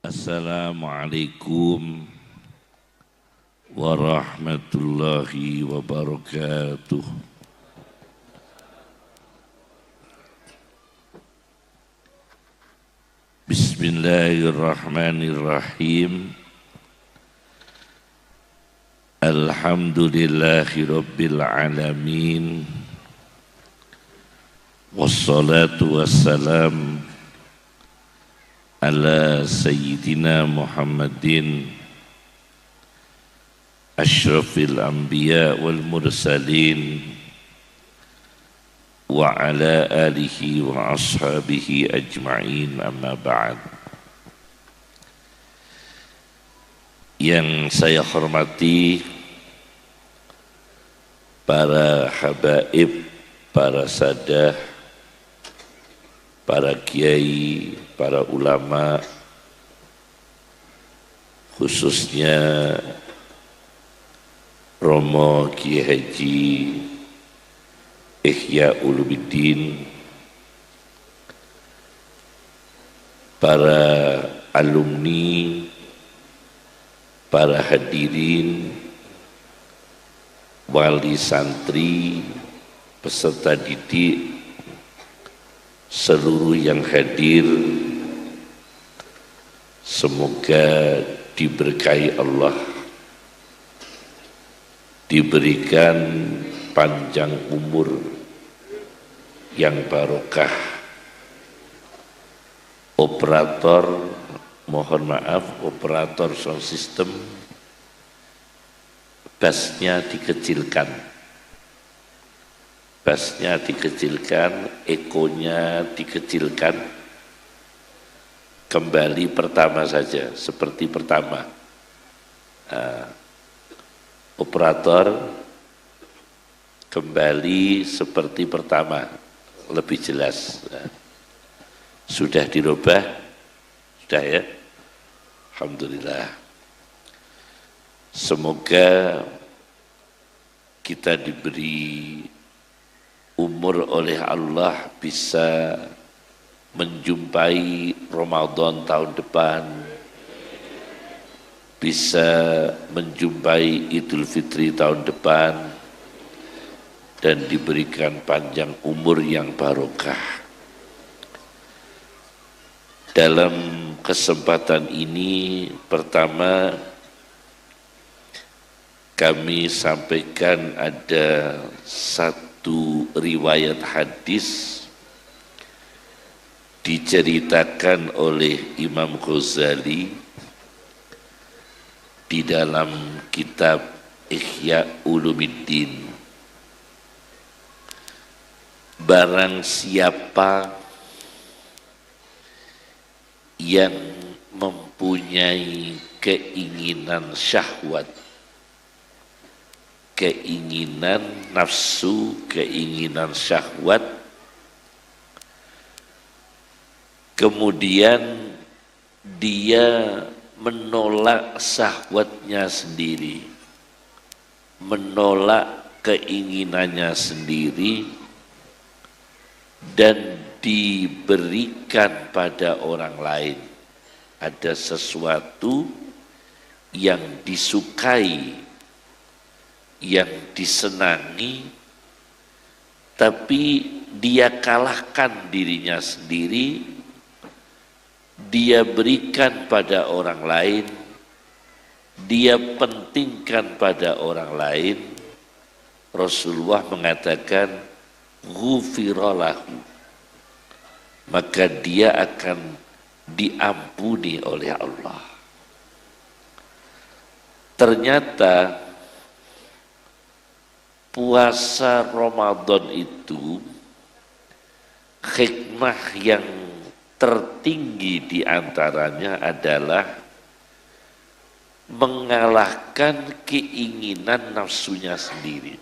Assalamualaikum warahmatullahi wabarakatuh. Bismillahirrahmanirrahim. Alhamdulillahi rabbil alamin. Wassalatu wassalam ala sayyidina Muhammadin asyrafil anbiya wal mursalin wa ala alihi wa ashabihi ajma'in, amma ba'd. Yang saya hormati para habaib, para sadah, para kiai, para ulama, khususnya Romo Kiai Haji Ihya Ulumuddin, para alumni, para hadirin, wali santri, peserta didik, seluruh yang hadir, semoga diberkahi Allah, diberikan panjang umur yang barokah. Operator, mohon maaf, operator sound system, bassnya dikecilkan. Bassnya dikecilkan, ekonya dikecilkan. Kembali pertama saja, seperti pertama. Operator, kembali seperti pertama, lebih jelas. Sudah dirubah? Sudah ya? Alhamdulillah. Semoga kita diberi umur oleh Allah bisa menjumpai Ramadan tahun depan, bisa menjumpai Idul Fitri tahun depan, dan diberikan panjang umur yang barokah. Dalam kesempatan ini, pertama kami sampaikan ada satu riwayat hadis diceritakan oleh Imam Ghazali di dalam kitab Ihya Ulumuddin. Barang siapa yang mempunyai keinginan syahwat, keinginan nafsu, keinginan syahwat, kemudian dia menolak syahwatnya sendiri, menolak keinginannya sendiri, dan diberikan pada orang lain. Ada sesuatu yang disukai, yang disenangi, tapi dia kalahkan dirinya sendiri, dia berikan pada orang lain, dia pentingkan pada orang lain. Rasulullah mengatakan ghufira lahu, maka dia akan diampuni oleh Allah. Ternyata puasa Ramadan itu hikmah yang tertinggi diantaranya adalah mengalahkan keinginan nafsunya sendiri,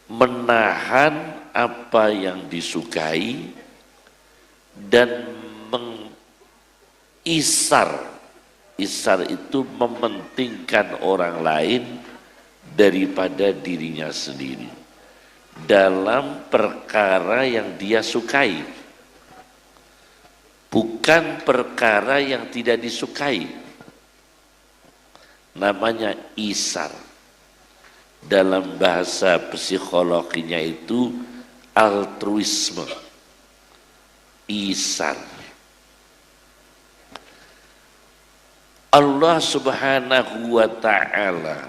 menahan apa yang disukai dan mengisar. Isar itu mementingkan orang lain daripada dirinya sendiri dalam perkara yang dia sukai. bukan perkara yang tidak disukai. Namanya isar. Dalam bahasa psikologinya itu altruisme. Isar. Allah Subhanahu wa ta'ala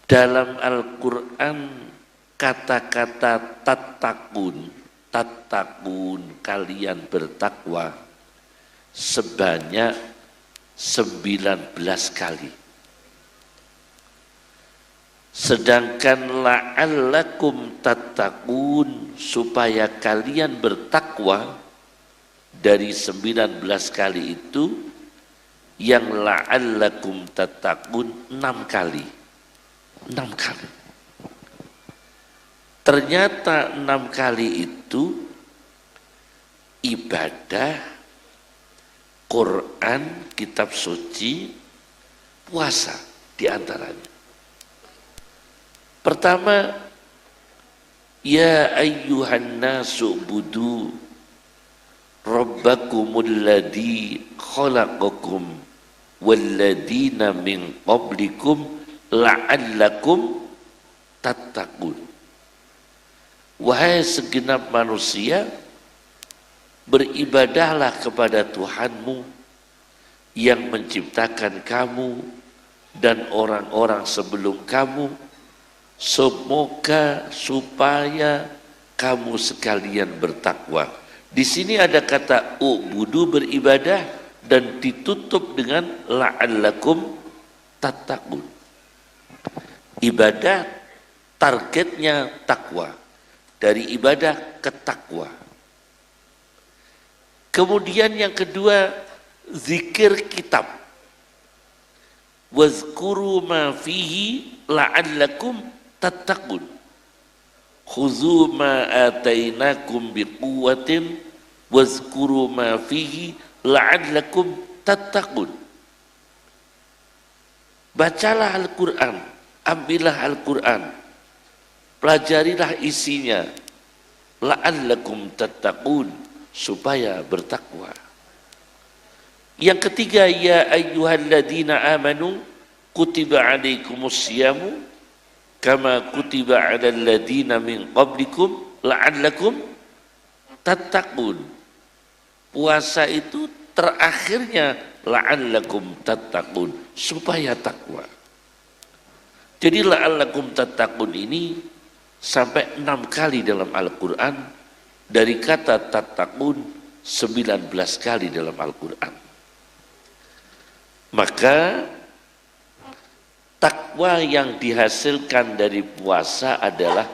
dalam Al-Quran kata-kata tattaqun kalian bertakwa sebanyak 19 kali. Sedangkan la'allakum tattaqun supaya kalian bertakwa dari 19 kali itu yang la'allakum tattaqun 6 kali. 6 kali. Ternyata 6 kali itu ibadah, Quran, kitab suci, puasa diantaranya. Pertama, ya ayyuhan nasu budu Rabbakumul ladzi khalaqakum walladzina min qablikum la'allakum tattaqun. Wahai segenap manusia, beribadahlah kepada Tuhanmu yang menciptakan kamu dan orang-orang sebelum kamu, semoga supaya kamu sekalian bertakwa. Di sini ada kata ubudu, beribadah, dan ditutup dengan la'allakum tattaqun. Ibadah targetnya takwa. Dari ibadah ke takwa. Kemudian yang kedua, zikir kitab. Wazkuru ma fihi la'allakum tattaqun. Khudzu ma atainakum biquwwatin wazkuru ma fihi la'allakum tattaqun. Bacalah Al-Quran, ambillah Al-Quran, pelajarilah isinya, la'allakum tattaqun, supaya bertakwa. Yang ketiga, ya ayyuhalladzina amanu kutiba alaikumus siyamu kama kutiba alal ladzina min qablikum la'allakum tattaqun. Puasa itu terakhirnya la'allakum tattaqun, supaya takwa. Jadi la'allakum tattaqun ini sampai 6 kali dalam Al-Quran, dari kata tattaqun 19 kali dalam Al-Quran. Maka takwa yang dihasilkan dari puasa adalah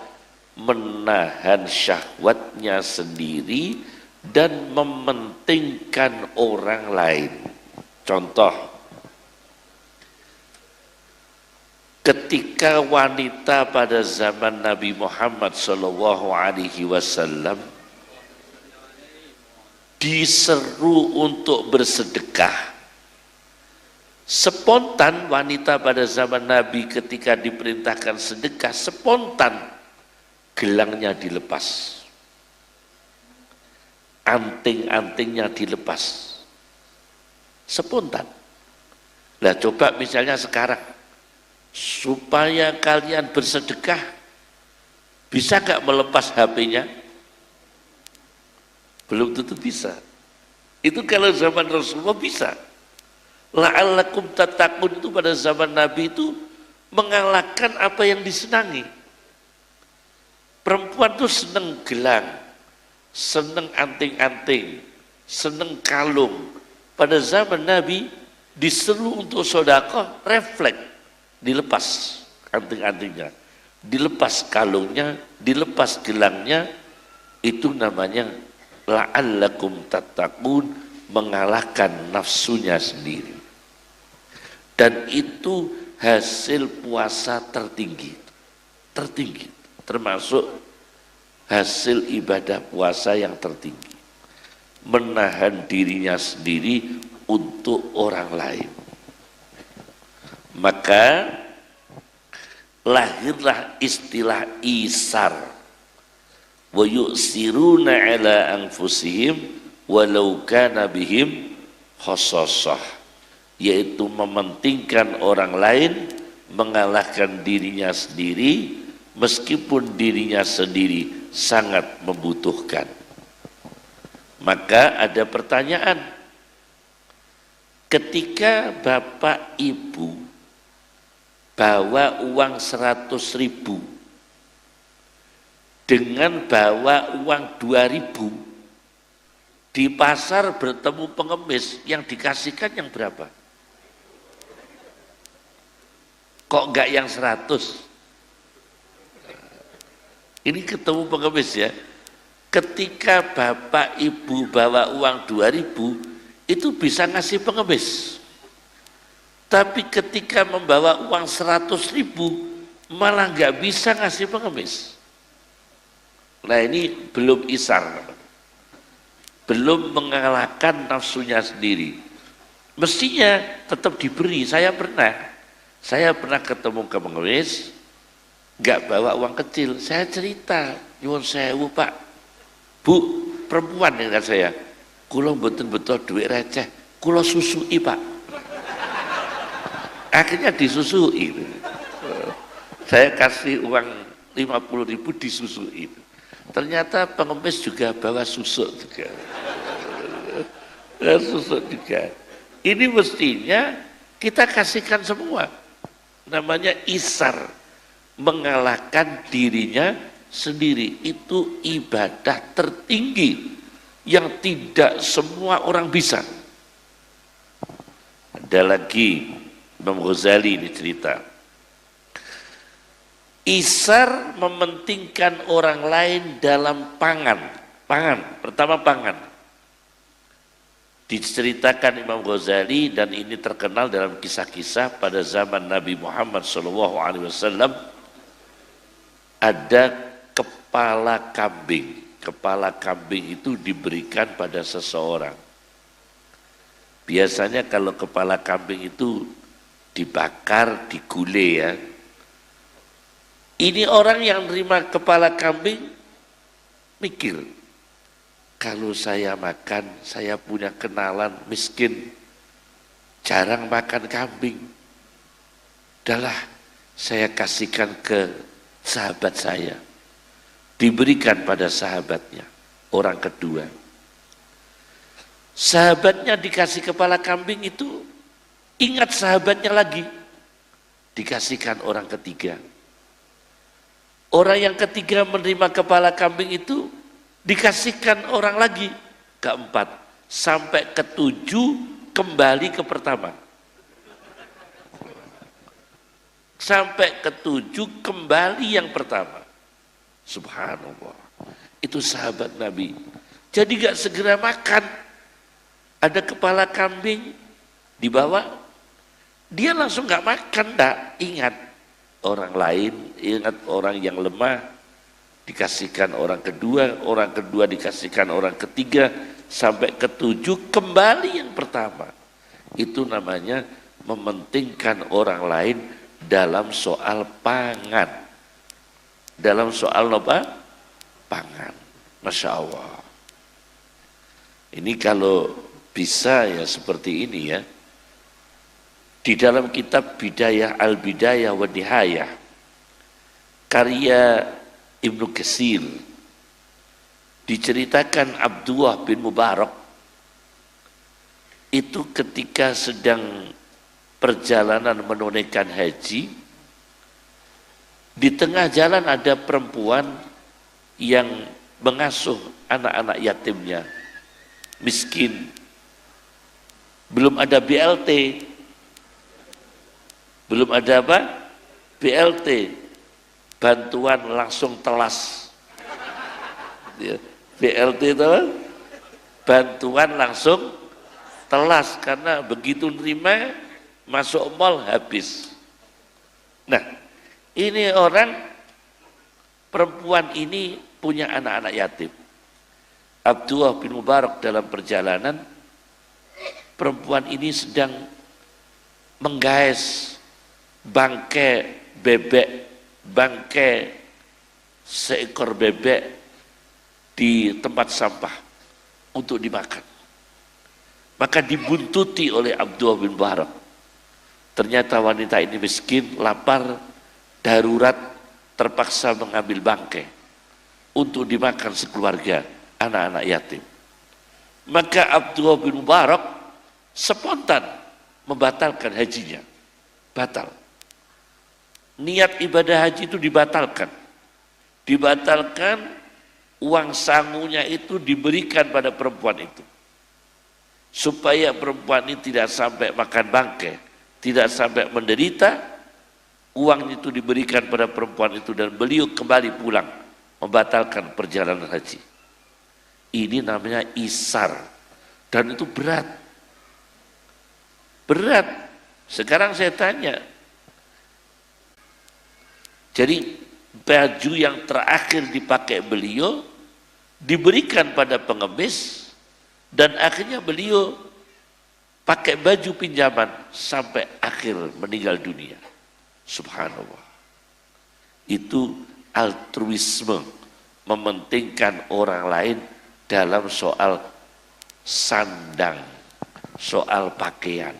menahan syahwatnya sendiri dan mementingkan orang lain. Contoh, ketika wanita pada zaman Nabi Muhammad SAW diseru untuk bersedekah, spontan wanita pada zaman Nabi ketika diperintahkan sedekah, spontan gelangnya dilepas, anting-antingnya dilepas, spontan. Nah coba misalnya sekarang, supaya kalian bersedekah, bisa gak melepas HP-nya? Belum tentu bisa. Itu kalau zaman Rasulullah bisa. La'allakum tattaqun itu pada zaman Nabi itu mengalahkan apa yang disenangi. Perempuan tuh seneng gelang, seneng anting-anting, seneng kalung. Pada zaman Nabi diseru untuk sedekah, refleks, dilepas anting-antingnya, dilepas kalungnya, dilepas gelangnya. Itu namanya la'allakum tattaqun, mengalahkan nafsunya sendiri. Dan itu hasil puasa tertinggi, termasuk hasil ibadah puasa yang tertinggi, menahan dirinya sendiri untuk orang lain. Maka lahirlah istilah isar, wa yu'siruna ala anfusihim walau kana bihim khasassah, yaitu mementingkan orang lain mengalahkan dirinya sendiri meskipun dirinya sendiri sangat membutuhkan. Maka ada pertanyaan, ketika bapak ibu bawa uang 100.000 dengan bawa uang 2.000, di pasar bertemu pengemis, yang dikasihkan yang berapa? Kok enggak yang 100? Ini ketemu pengemis ya. Ketika bapak ibu bawa uang 2.000 itu bisa ngasih pengemis. Tapi ketika membawa uang 100.000 malah nggak bisa ngasih pengemis. Nah ini belum isar, belum mengalahkan nafsunya sendiri. Mestinya tetap diberi. Saya pernah ketemu ke pengemis, nggak bawa uang kecil. Saya cerita, nyuwun sewu Pak, Bu, perempuan dengan saya, kula mboten betul duit receh, kula susui Pak. Akhirnya disusui. Saya kasih uang 50.000 disusui. Ternyata pengemis juga bawa susuk juga. Susuk juga. Ini mestinya kita kasihkan semua. Namanya isar, mengalahkan dirinya sendiri. Itu ibadah tertinggi yang tidak semua orang bisa. Ada lagi Imam Ghazali ini cerita, isar mementingkan orang lain dalam pangan. Pertama pangan. Diceritakan Imam Ghazali, dan ini terkenal dalam kisah-kisah pada zaman Nabi Muhammad SAW, ada kepala kambing. Kepala kambing itu diberikan pada seseorang. Biasanya kalau kepala kambing itu dibakar, digulai ya. Ini orang yang nerima kepala kambing mikir, kalau saya makan, saya punya kenalan miskin, jarang makan kambing. Udahlah, saya kasihkan ke sahabat saya. Diberikan pada sahabatnya, orang kedua. Sahabatnya dikasih kepala kambing itu, ingat sahabatnya lagi, dikasihkan orang ketiga. Orang yang ketiga menerima kepala kambing itu dikasihkan orang lagi, keempat, sampai ketujuh kembali ke pertama. Sampai ketujuh kembali yang pertama. Subhanallah. Itu sahabat Nabi. Jadi gak segera makan. Ada kepala kambing dibawa, dia langsung gak makan, tak ingat orang lain, ingat orang yang lemah, dikasihkan orang kedua dikasihkan orang ketiga, sampai ketujuh kembali yang pertama. Itu namanya mementingkan orang lain dalam soal pangan. Dalam soal apa? Pangan. Masya Allah. Ini kalau bisa ya seperti ini ya. Di dalam kitab Bidayah Al-Bidayah wa Nihayah, karya Ibnu Katsir, diceritakan Abdullah bin Mubarak itu ketika sedang perjalanan menunaikan haji, di tengah jalan ada perempuan yang mengasuh anak-anak yatimnya, miskin, belum ada BLT, belum ada apa? BLT, bantuan langsung telas. BLT itu bantuan langsung telas, karena begitu nerima masuk mall habis. Nah, ini orang perempuan ini punya anak-anak yatim. Abdullah bin Mubarak dalam perjalanan, perempuan ini sedang menggaes bangkai bebek, bangkai seekor bebek di tempat sampah untuk dimakan. Maka dibuntuti oleh Abdullah bin Mubarak. Ternyata wanita ini miskin, lapar, darurat, terpaksa mengambil bangkai untuk dimakan sekeluarga anak-anak yatim. Maka Abdullah bin Mubarak spontan membatalkan hajinya. Batal. Niat ibadah haji itu dibatalkan. Dibatalkan, uang sangunya itu diberikan pada perempuan itu. Supaya perempuan ini tidak sampai makan bangkai, tidak sampai menderita, uang itu diberikan pada perempuan itu dan beliau kembali pulang membatalkan perjalanan haji. Ini namanya isar dan itu berat. Berat. Sekarang saya tanya, jadi baju yang terakhir dipakai beliau diberikan pada pengemis dan akhirnya beliau pakai baju pinjaman sampai akhir meninggal dunia. Subhanallah. Itu altruisme, mementingkan orang lain dalam soal sandang, soal pakaian.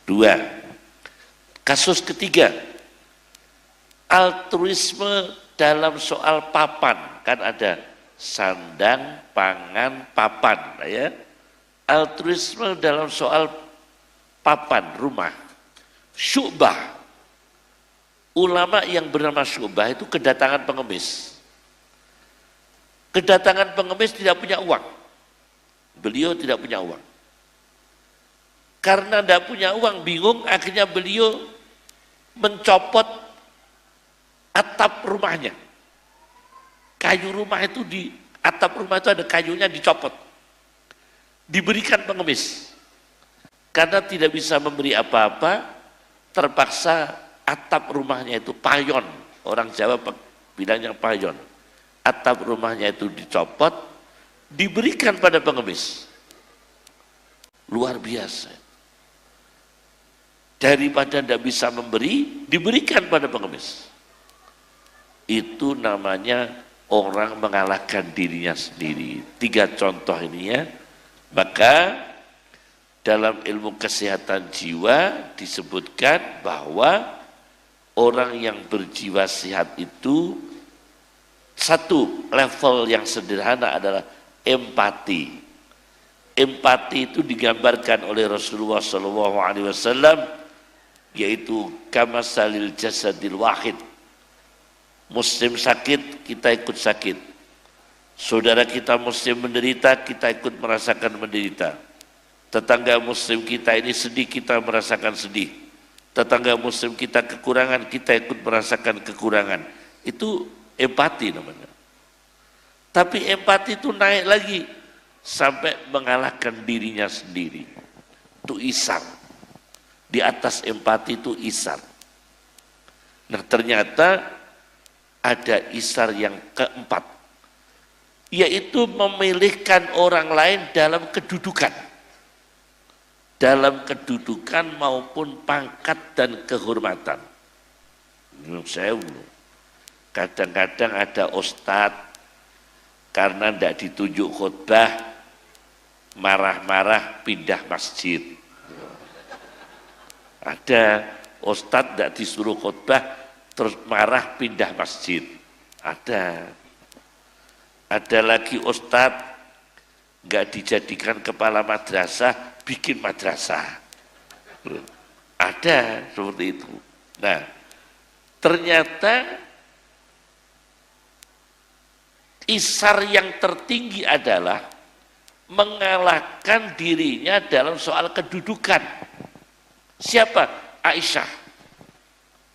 2. Kasus ketiga, altruisme dalam soal papan. Kan ada sandang, pangan, papan, ya. Altruisme dalam soal papan, rumah. Syu'bah. Ulama yang bernama Syu'bah itu kedatangan pengemis. Kedatangan pengemis tidak punya uang. Beliau tidak punya uang. Karena tidak punya uang, bingung, akhirnya beliau mencopot atap rumahnya. Kayu rumah itu di atap rumah itu ada kayunya dicopot. Diberikan pengemis. Karena tidak bisa memberi apa-apa, terpaksa atap rumahnya itu payon. Orang Jawa bilangnya payon. Atap rumahnya itu dicopot, diberikan pada pengemis. Luar biasa. Daripada tidak bisa memberi, diberikan pada pengemis. Itu namanya orang mengalahkan dirinya sendiri. 3 contoh ini ya. Maka dalam ilmu kesehatan jiwa disebutkan bahwa orang yang berjiwa sehat itu satu level yang sederhana adalah empati. Empati itu digambarkan oleh Rasulullah SAW, yaitu kamasalil jasadil wahid. Muslim sakit, kita ikut sakit. Saudara kita muslim menderita, kita ikut merasakan menderita. Tetangga muslim kita ini sedih, kita merasakan sedih. Tetangga muslim kita kekurangan, kita ikut merasakan kekurangan. Itu empati namanya. Tapi empati itu naik lagi sampai mengalahkan dirinya sendiri. Itu isar. Di atas empati itu isar. Nah ternyata ada isar yang keempat, yaitu memilihkan orang lain dalam kedudukan. Dalam kedudukan maupun pangkat dan kehormatan. Kadang-kadang ada ustadz karena tidak ditunjuk khutbah, marah-marah pindah masjid. Ada ustadz tidak disuruh khutbah terus marah pindah masjid. Ada lagi ustadz nggak dijadikan kepala madrasah, bikin madrasah. Ada seperti itu. Nah, ternyata isar yang tertinggi adalah mengalahkan dirinya dalam soal kedudukan. Siapa? Aisyah.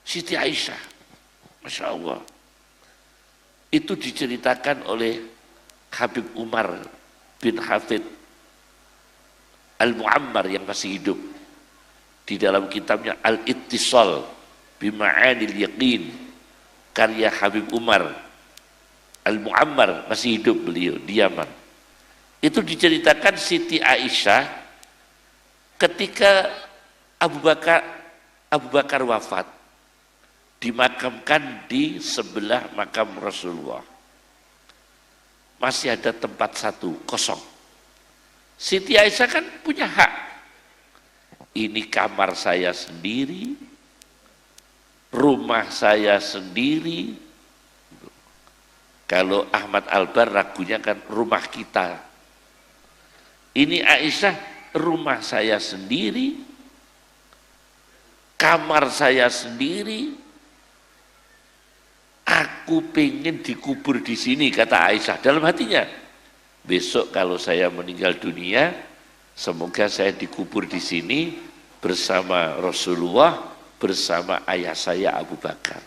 Siti Aisyah. Masya Allah. Itu diceritakan oleh Habib Umar bin Hafid Al-Muammar yang masih hidup. Di dalam kitabnya Al-Ittisal Bima'anil Yaqin, karya Habib Umar Al-Muammar, masih hidup beliau di Yaman. Itu diceritakan Siti Aisyah ketika Abu Bakar wafat, dimakamkan di sebelah makam Rasulullah. masih ada tempat satu kosong. Siti Aisyah kan punya hak. Ini kamar saya sendiri, rumah saya sendiri. Kalau Ahmad Albar ragunya kan rumah kita. Ini Aisyah, rumah saya sendiri, kamar saya sendiri. Aku pengen dikubur di sini, kata Aisyah dalam hatinya. Besok kalau saya meninggal dunia, semoga saya dikubur di sini bersama Rasulullah, bersama ayah saya Abu Bakar.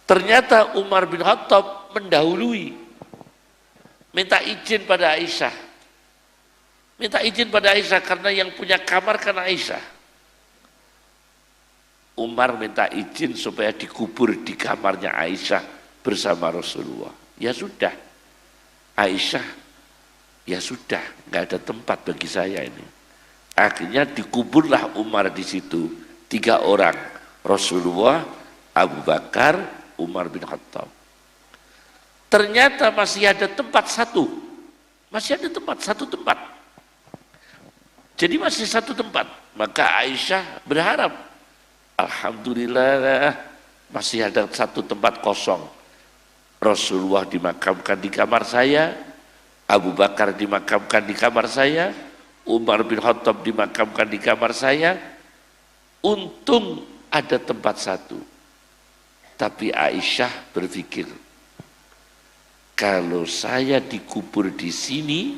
Ternyata Umar bin Khattab mendahului, minta izin pada Aisyah. Minta izin pada Aisyah karena yang punya kamar kan Aisyah. Umar minta izin supaya dikubur di kamarnya Aisyah bersama Rasulullah. Ya sudah, Aisyah, ya sudah, nggak ada tempat bagi saya ini. Akhirnya dikuburlah Umar di situ, 3 orang, Rasulullah, Abu Bakar, Umar bin Khattab. Ternyata masih ada tempat satu, masih ada satu tempat. Jadi masih satu tempat. Maka Aisyah berharap, alhamdulillah masih ada satu tempat kosong. Rasulullah dimakamkan di kamar saya, Abu Bakar dimakamkan di kamar saya, Umar bin Khattab dimakamkan di kamar saya. Untung ada tempat satu. Tapi Aisyah berpikir, kalau saya dikubur di sini,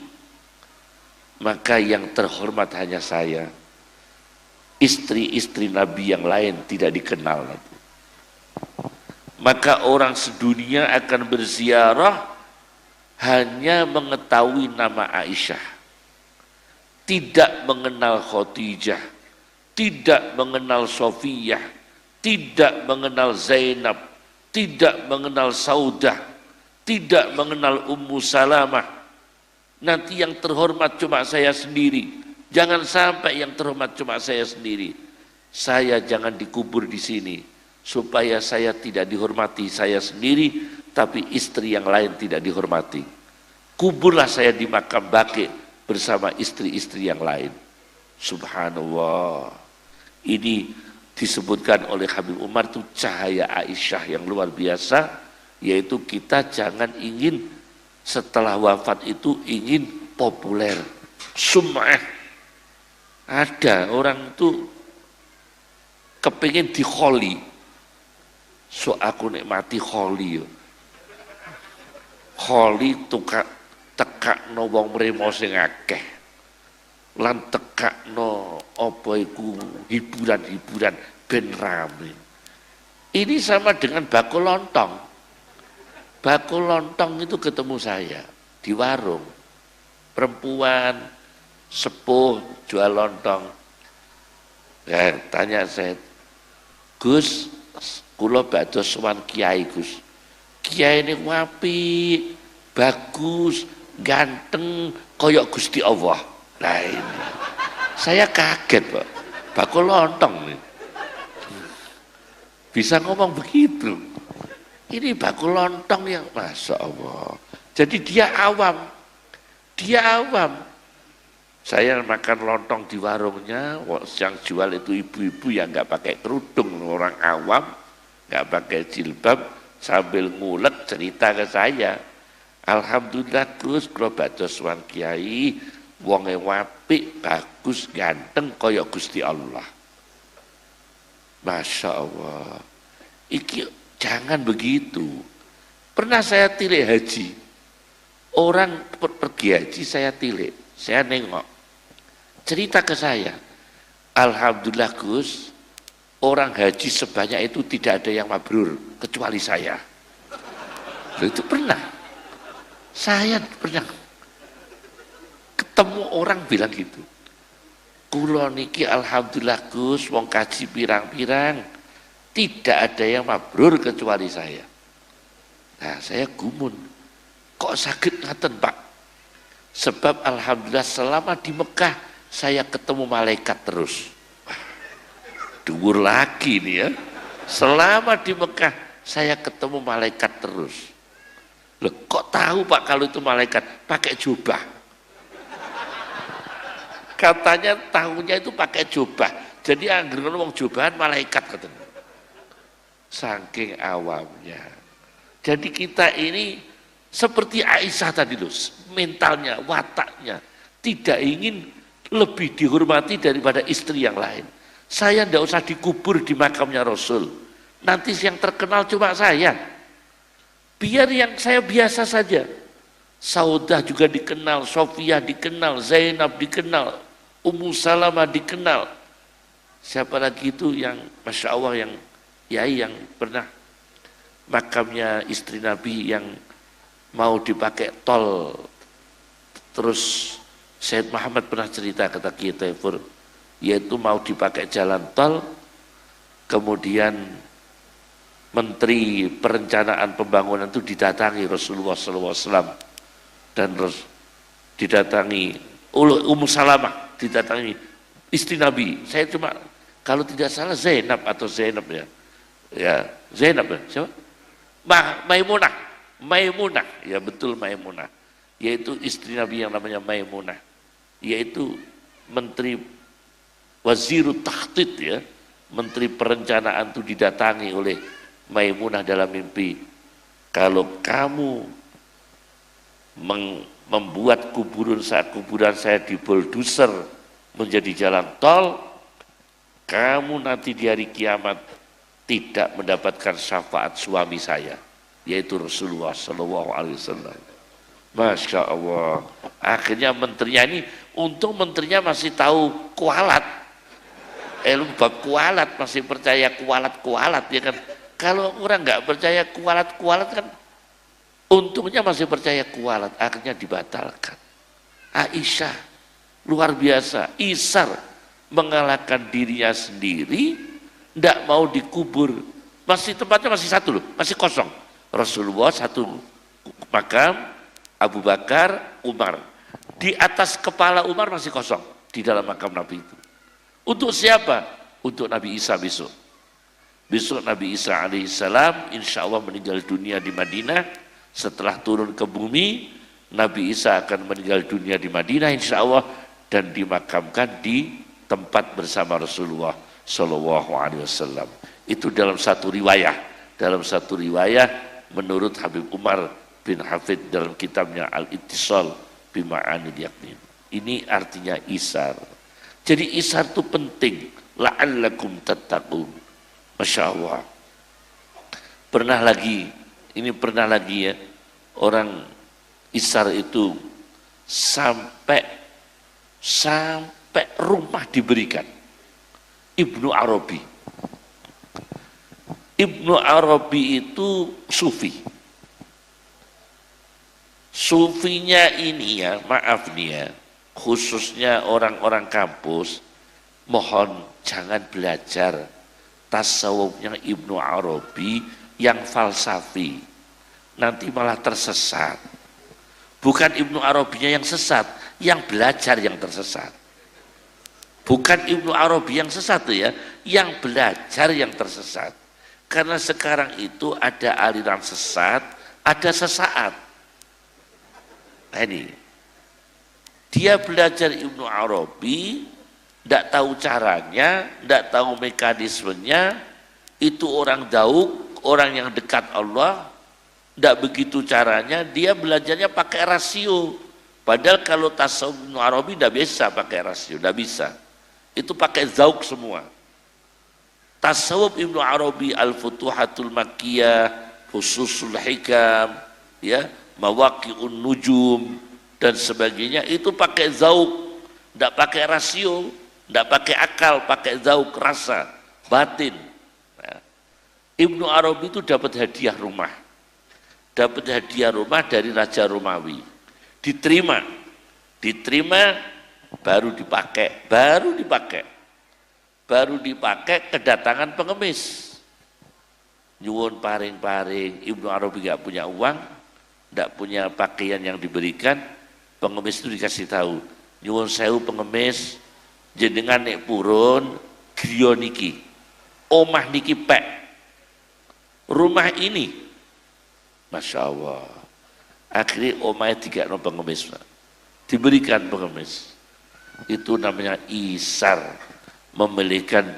maka yang terhormat hanya saya. Istri-istri Nabi yang lain tidak dikenal lagi. Maka orang sedunia akan berziarah hanya mengetahui nama Aisyah, tidak mengenal Khadijah, tidak mengenal Sofiyah, tidak mengenal Zainab, tidak mengenal Saudah, tidak mengenal Ummu Salamah. Nanti yang terhormat cuma saya sendiri. Jangan sampai yang terhormat cuma saya sendiri. Saya jangan dikubur di sini supaya saya tidak dihormati saya sendiri, tapi istri yang lain tidak dihormati. Kuburlah saya di makam Baqi bersama istri-istri yang lain. Subhanallah. Ini disebutkan oleh Habib Umar itu cahaya Aisyah yang luar biasa, yaitu kita jangan ingin setelah wafat itu ingin populer, sum'ah. Ada orang itu kepingin dikholi, so aku nikmati kholi, kholi tekakno wong mremo sing akeh, lan tekakno apa iku hiburan-hiburan ben rame. Ini sama dengan bakul lontong. Bakul lontong itu ketemu saya di warung. Perempuan sepuh jual lontong. Ya, tanya saya, Gus, kula badhe sowan kiai Gus. Kiai ini apik, bagus, ganteng, koyok Gusti Allah. Nah ini. Saya kaget Pak, bakul lontong nih. Bisa ngomong begitu. Ini bakul lontong yang Masya Allah. Jadi dia awam. Dia awam. Saya makan lontong di warungnya, yang jual itu ibu-ibu yang nggak pakai kerudung, orang awam, nggak pakai jilbab, sambil ngulek cerita ke saya. Alhamdulillah Gus, kalau baca sowan kiai, wonge wapik, bagus, ganteng, kaya Gusti Allah. Masya Allah. Iki jangan begitu. Pernah saya tilik haji. Orang pergi haji saya tilik. Saya nengok. Cerita ke saya. Alhamdulillah Gus, orang haji sebanyak itu tidak ada yang mabrur. Kecuali saya. Itu pernah. Saya pernah ketemu orang bilang gitu. Kula niki alhamdulillah Gus, wong kaji pirang-pirang, tidak ada yang mabrur kecuali saya. Nah, saya gumun. Kok sakit ngaten Pak? Sebab alhamdulillah selama di Mekah saya ketemu malaikat terus. Dhuwur lagi nih ya. Selama di Mekah saya ketemu malaikat terus. Loh, kok tahu Pak kalau itu malaikat? Pakai jubah. Katanya tahunya itu pakai jubah. Jadi angger ngomong jubahan malaikat katanya. Saking awamnya. Jadi kita ini seperti Aisyah tadi loh, mentalnya, wataknya tidak ingin lebih dihormati daripada istri yang lain. Saya tidak usah dikubur di makamnya Rasul. Nanti yang terkenal cuma saya. Biar yang saya biasa saja. Saudah juga dikenal, Sofia dikenal, Zainab dikenal, Ummu Salamah dikenal. Siapa lagi itu yang Masya Allah yang yai yang pernah makamnya istri Nabi yang mau dipakai tol. Terus Said Muhammad pernah cerita kata Kiai Taifur, yaitu mau dipakai jalan tol, kemudian Menteri Perencanaan Pembangunan itu didatangi Rasulullah SAW dan didatangi Ummu Salamah, didatangi istri Nabi. Saya cuma kalau tidak salah Zainab atau Zainab ya Zainab ya, siapa? Maimunah, ya betul Maimunah, yaitu istri Nabi yang namanya Maimunah, yaitu Menteri Wazirut Takhtid ya, Menteri Perencanaan itu didatangi oleh Maimunah dalam mimpi. Kalau kamu membuat kuburan saya di bulldozer menjadi jalan tol, kamu nanti di hari kiamat tidak mendapatkan syafaat suami saya, yaitu Rasulullah SAW. Masya Allah. Akhirnya menterinya ini, untung menterinya masih tahu kualat, bab kualat, masih percaya kualat ya kan. Kalau orang nggak percaya kualat kan, untungnya masih percaya kualat, akhirnya dibatalkan. Aisyah luar biasa, Isar mengalahkan dirinya sendiri, tidak mau dikubur, tempatnya masih satu loh, masih kosong. Rasulullah satu makam, Abu Bakar, Umar. Di atas kepala Umar masih kosong di dalam makam Nabi itu. Untuk siapa? Untuk Nabi Isa besok. Besok Nabi Isa alaihissalam insya Allah meninggal dunia di Madinah. Setelah turun ke bumi, Nabi Isa akan meninggal dunia di Madinah insya Allah dan dimakamkan di tempat bersama Rasulullah Shallallahu Alaihi Wasallam. Itu dalam satu riwayah. Dalam satu riwayah menurut Habib Umar bin Hafid dalam kitabnya Al-Ittisal Bima'anil Yaqin. Ini artinya isar. Jadi isar itu penting. La'allakum tattaqun. Masya Allah. Pernah lagi ya, orang isar itu sampai rumah diberikan. Ibnu Arabi. Ibnu Arabi itu sufi. Sufinya ini ya, maaf nih ya, khususnya orang-orang kampus, mohon jangan belajar tasawufnya Ibnu Arabi yang falsafi. Nanti malah tersesat. Bukan Ibnu Arabinya yang sesat, yang belajar yang tersesat. Bukan Ibnu Arabi yang sesat tuh ya, yang belajar yang tersesat. Karena sekarang itu ada aliran sesat, ada sesaat. Nah ini, dia belajar Ibnu Arabi, tidak tahu caranya, tidak tahu mekanismenya, itu orang dauk, orang yang dekat Allah, tidak begitu caranya, dia belajarnya pakai rasio. Padahal kalau tasawuf Ibnu Arabi tidak bisa pakai rasio, tidak bisa. Itu pakai zauk semua. Tasawuf Ibnu Arabi Al-Futuhatul Makkiyah, Fususul Hikam, ya, Mawaqi'un Nujum dan sebagainya itu pakai zauk, tidak pakai rasio, tidak pakai akal, pakai zauk, rasa, batin. Nah, Ibnu Arabi itu dapat hadiah rumah. Dapat hadiah rumah dari Raja Romawi. Diterima baru dipakai kedatangan pengemis. Nyuwun paring-paring, Ibnu Arabi gak punya uang, gak punya pakaian yang diberikan, pengemis itu dikasih tahu, nyuwun sewu pengemis, jenengan nek purun griya niki, omah niki pek, rumah ini, Masya Allah, Akhirnya omahe dikekno pengemis, Pak. Diberikan pengemis. Itu namanya isar, memilihkan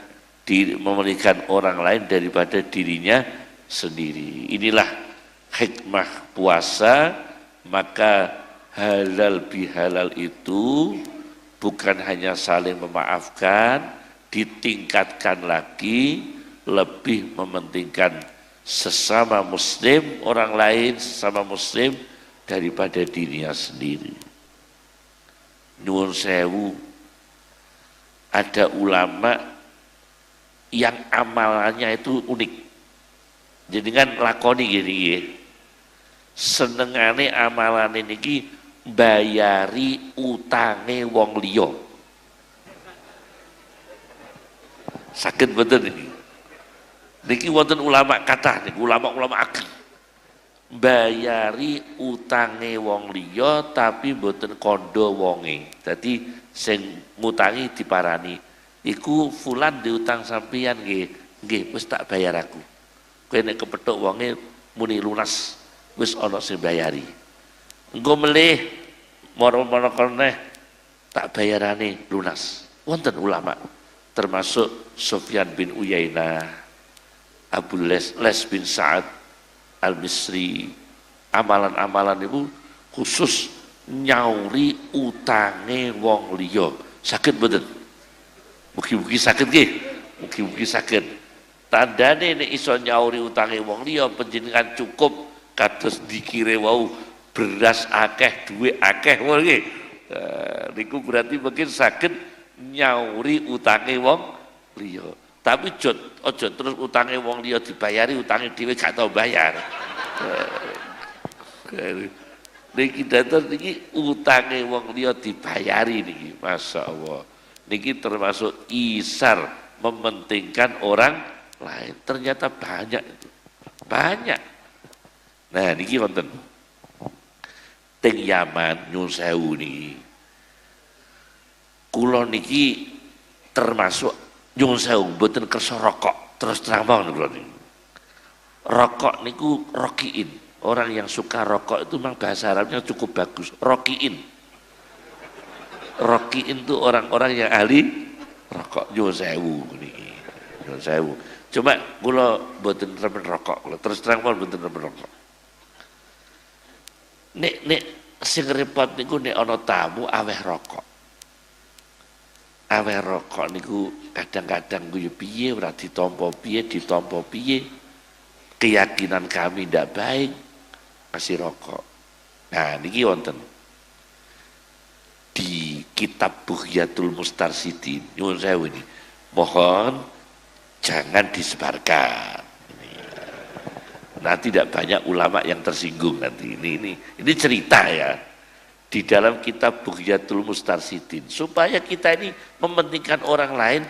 orang lain daripada dirinya sendiri. Inilah hikmah puasa. Maka halal bihalal itu bukan hanya saling memaafkan, ditingkatkan lagi, lebih mementingkan sesama muslim, orang lain sesama muslim daripada dirinya sendiri. Nyuwun sewu, ada ulama yang amalannya itu unik. Jadi kan lakoni gini ya. Senengane amalane niki bayari utange wong liya. Saged mboten niki. Niki wonten ulama kathah niku, ulama-ulama ageng. Bayari utange wong liya tapi mboten kandha wonge. Dadi sing ngutangi diparani, iku fulan diutang sampeyan nggih. Nggih, wis tak bayar aku. Kowe nek kepethuk wonge muni lunas. Wis ana sing bayari. Engko melih moro-moro koneh tak bayarane lunas. Wonten ulama termasuk Sufyan bin Uyainah, Abu Les bin Sa'ad Al-Misri. Amalan-amalan itu khusus nyauri utange wong liya. Saged mboten? Mugi-mugi saged nggih. Mugi-mugi saged. Tandane nek iso nyauri utange wong liya panjenengan cukup kados dikire wau beras akeh duwe akeh nggih. Niku berarti mungkin saged nyauri utange wong liya. Tapi aja terus utange wong liya dibayari, utange dhewe gak tau bayar. Niki dados niki utange wong liya dibayari niki, masyaallah. Niki termasuk isar, mementingkan orang lain. Ternyata banyak itu. Banyak. Nah niki wonten teng Yaman nyuwun sewu niki. Kula niki termasuk nyuwun sewu mboten kersa rokok, terus terang mawon kula niki. Rokok niku rokiin. Orang yang suka rokok itu memang bahasa Arabnya cukup bagus. Rokiin. Rokiin itu orang-orang yang ahli rokok. Nyuwun sewu niki. Nyuwun sewu. Cuma kula mboten remen rokok, terus terang mawon mboten remen rokok. Nek sing repot niku nek ana tamu aweh rokok. Aweh rokok niku kadang-kadang ku yo piye ora ditampa piye. Keyakinan kami ndak baik kasih rokok. Nah niki wonten di kitab Bughyatul Mustarsyidin. Nyuwun sewu ini. Mohon jangan disebarkan. Nanti tidak banyak ulama yang tersinggung nanti. Ini cerita ya di dalam kitab Bughyatul Mustarsyidin supaya kita ini mementingkan orang lain.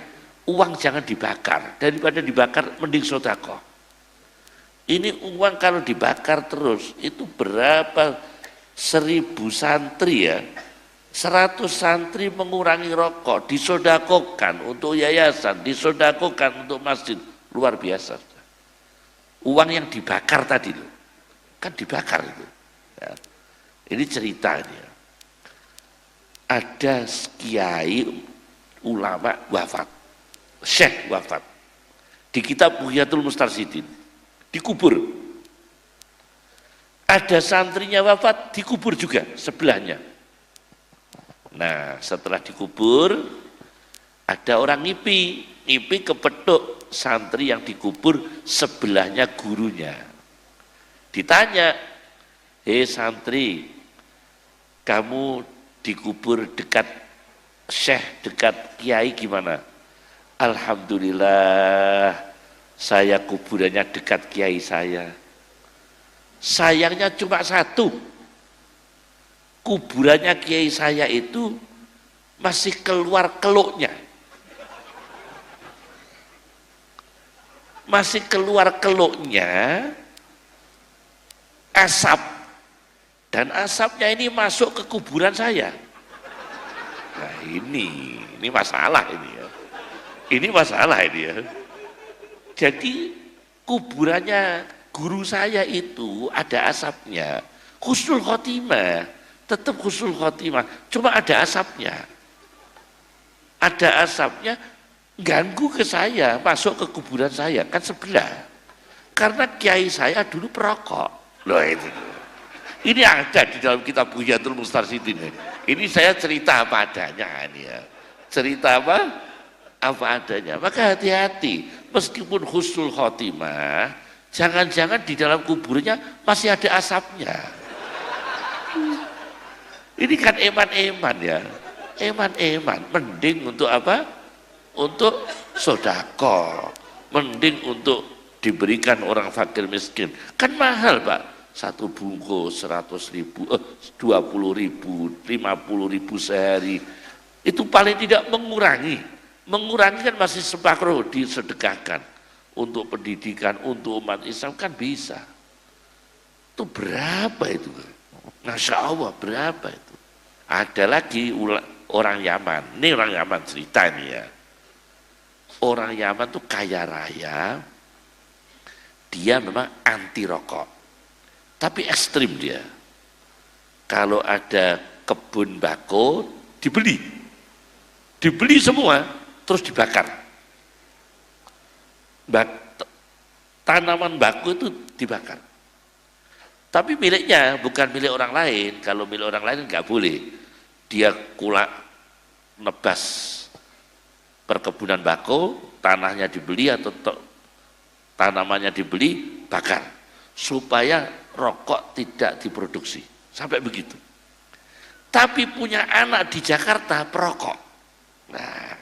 Uang jangan dibakar, daripada dibakar mending sedekah. Ini uang kalau dibakar terus itu berapa 1000 santri ya, 100 santri mengurangi rokok disodakokan untuk yayasan, disodakokan untuk masjid, luar biasa. Uang yang dibakar tadi loh, kan dibakar itu. Ya. Ini ceritanya. Ada kiai ulama wafat, syekh wafat. Di kitab Bughyatul Mustarsyidin, dikubur. Ada santrinya wafat, dikubur juga sebelahnya. Nah, setelah dikubur, ada orang ngipi kepethuk santri yang dikubur sebelahnya gurunya. Ditanya, hei santri, kamu dikubur dekat syekh, dekat kiai gimana? Alhamdulillah, saya kuburannya dekat kiai saya. Sayangnya cuma satu, kuburannya kiai saya itu masih keluar keluknya. Masih keluar keluknya asap, dan asapnya ini masuk ke kuburan saya. Nah ini masalah ini ya. Ini masalah ini ya. Jadi kuburannya guru saya itu ada asapnya. Husnul khotimah, tetap husnul khotimah, cuma ada asapnya. Ada asapnya, ganggu ke saya, masuk ke kuburan saya, kan sebelah. Karena kiai saya dulu perokok. Loh itu. Ini ada di dalam kitab Buhyatul Mustarsyidin. Ini saya cerita apa adanya ini ya. Cerita apa? Apa adanya. Maka hati-hati, meskipun husnul khotimah, jangan-jangan di dalam kuburnya masih ada asapnya. Ini kan eman-eman ya. Eman-eman, mending untuk apa? Untuk sodako, mending untuk diberikan orang fakir miskin. Kan mahal Pak. Satu bungkus 100.000, 20.000, 50.000 sehari. Itu paling tidak mengurangi. Mengurangi kan masih separuh disedekahkan. Untuk pendidikan, untuk umat Islam kan bisa. Itu berapa itu? Masya Allah berapa itu? Ada lagi orang Yaman. Ini orang Yaman cerita ini ya. Orang Yaman tuh kaya raya. Dia memang anti rokok. Tapi ekstrim dia. Kalau ada kebun bako, dibeli. Dibeli semua, terus dibakar. Tanaman bako itu dibakar. Tapi miliknya, bukan milik orang lain. Kalau milik orang lain nggak boleh. Dia kulak nebas perkebunan bako, tanahnya dibeli atau tanamannya dibeli, bakar. Supaya rokok tidak diproduksi, sampai begitu. Tapi punya anak di Jakarta perokok. Nah,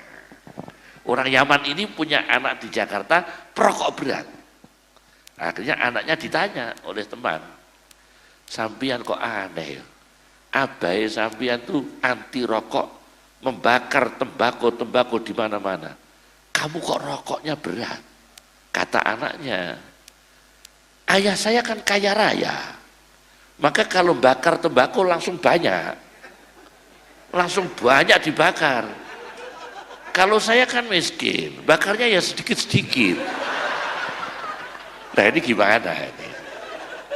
orang Yaman ini punya anak di Jakarta perokok berat. Akhirnya anaknya ditanya oleh teman, sampian kok aneh ya? Abai sampian tuh anti rokok, membakar tembakau di mana-mana. Kamu kok rokoknya berat? Kata anaknya, ayah saya kan kaya raya, maka kalau bakar tembakau langsung banyak dibakar. Kalau saya kan miskin, bakarnya ya sedikit-sedikit. Nah ini gimana ini?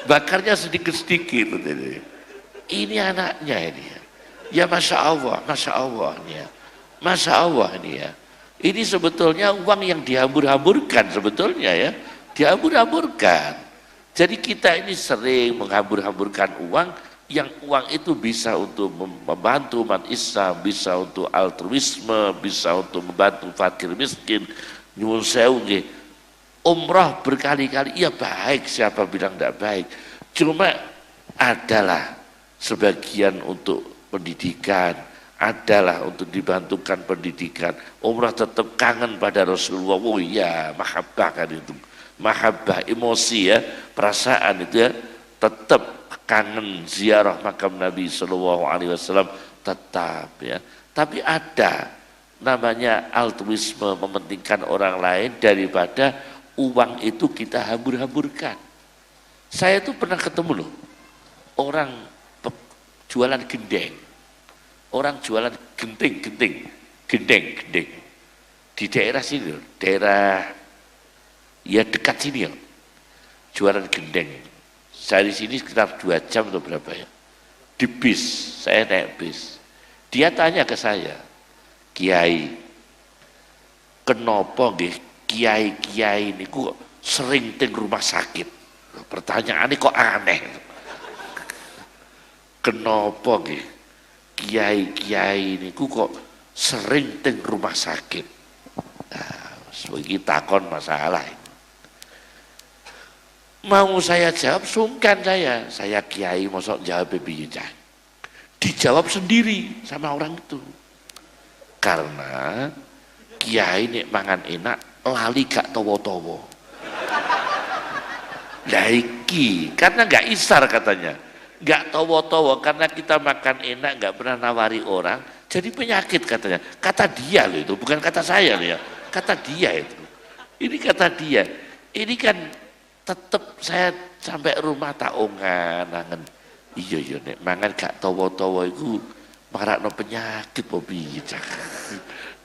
Bakarnya sedikit-sedikit. Ini anaknya ini ya. Ya Masya Allah ini ya. Masya Allah ini ya. Ini sebetulnya uang yang dihambur-hamburkan sebetulnya ya. Dihambur-hamburkan. Jadi kita ini sering menghambur-hamburkan uang, yang uang itu bisa untuk membantu umat Islam, bisa untuk altruisme, bisa untuk membantu fakir miskin, nyuwun sewu nggih. Umrah berkali-kali, ya baik, siapa bilang tidak baik. Cuma adalah sebagian untuk pendidikan, adalah untuk dibantukan pendidikan. Umrah tetap kangen pada Rasulullah. Oh iya, mahabbah kan itu. Mahabbah, emosi ya, perasaan itu ya, tetap kangen ziarah makam Nabi SAW tetap ya. Tapi ada namanya altruisme, mementingkan orang lain daripada uang itu kita hambur-hamburkan. Saya tuh pernah ketemu loh, orang jualan gendeng, orang jualan gendeng di daerah sini, daerah ya dekat sini ya, jualan gendeng. Saya di sini sekitar 2 jam atau berapa ya, di bis, saya naik bis. Dia tanya ke saya, Kiai, kenapa nggih kiai-kiai ini kok sering teng rumah sakit? Pertanyaannya kok aneh. Kenapa nggih kiai-kiai ini kok sering teng rumah sakit? Nah, sebagai takon masalah. Mau saya jawab, sungkan saya kiai mosok jawab piye. Dijawab sendiri sama orang itu. Karena kiai nek mangan enak lali gak towo-towo. Lah iki karena gak isar katanya. Gak towo-towo karena kita makan enak gak pernah nawari orang, jadi penyakit katanya. Kata dia loh itu, bukan kata saya loh ya. Kata dia itu. Ini kata dia. Ini kan tetap saya sampai rumah tak ongan. Iya nek mangan gak towo-towo iku marakno penyakit apa piye.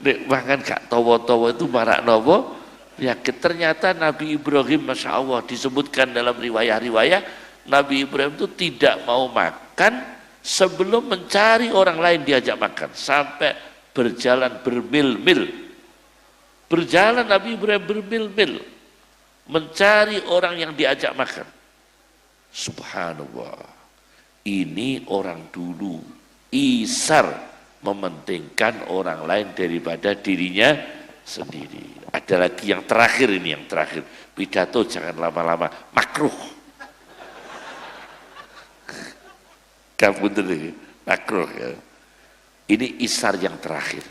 Nek mangan gak towo-towo itu marakno apa? Penyakit. Ternyata Nabi Ibrahim Masya Allah disebutkan dalam riwayat-riwayat Nabi Ibrahim itu tidak mau makan sebelum mencari orang lain diajak makan, sampai berjalan bermil-mil. Berjalan Nabi Ibrahim bermil-mil mencari orang yang diajak makan. Subhanallah, ini orang dulu isar mementingkan orang lain daripada dirinya sendiri. Ada lagi yang terakhir, ini yang terakhir, pidato jangan lama-lama, makruh. Kamu tuh makruh ya. Ini isar yang terakhir.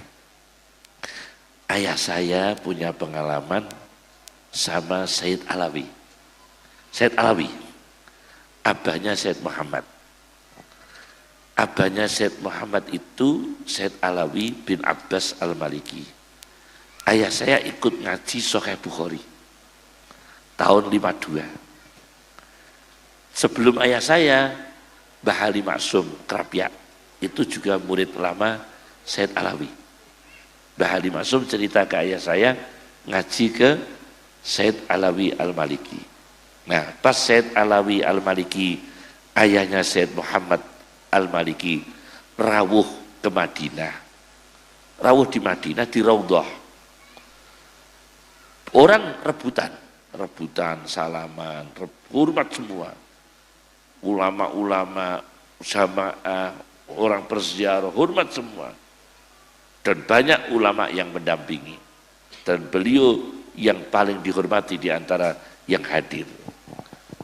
Ayah saya punya pengalaman sama Said Alawi. Said Alawi, abahnya Said Muhammad. Abahnya Said Muhammad itu Said Alawi bin Abbas Al-Maliki. Ayah saya ikut ngaji Sahih Bukhari tahun 52. Sebelum ayah saya, Mbah Ali Maksum Krapyak, itu juga murid lama Said Alawi. Mbah Ali Maksum cerita ke ayah saya ngaji ke Said Alawi Al-Maliki. Nah, pas Said Alawi Al-Maliki, ayahnya Said Muhammad Al-Maliki, rawuh ke Madinah. Rawuh di Madinah, di Raudhah. Orang rebutan, salaman, hormat semua. Ulama-ulama, jamaah, orang berziarah, hormat semua. Dan banyak ulama yang mendampingi. Dan beliau yang paling dihormati di antara yang hadir.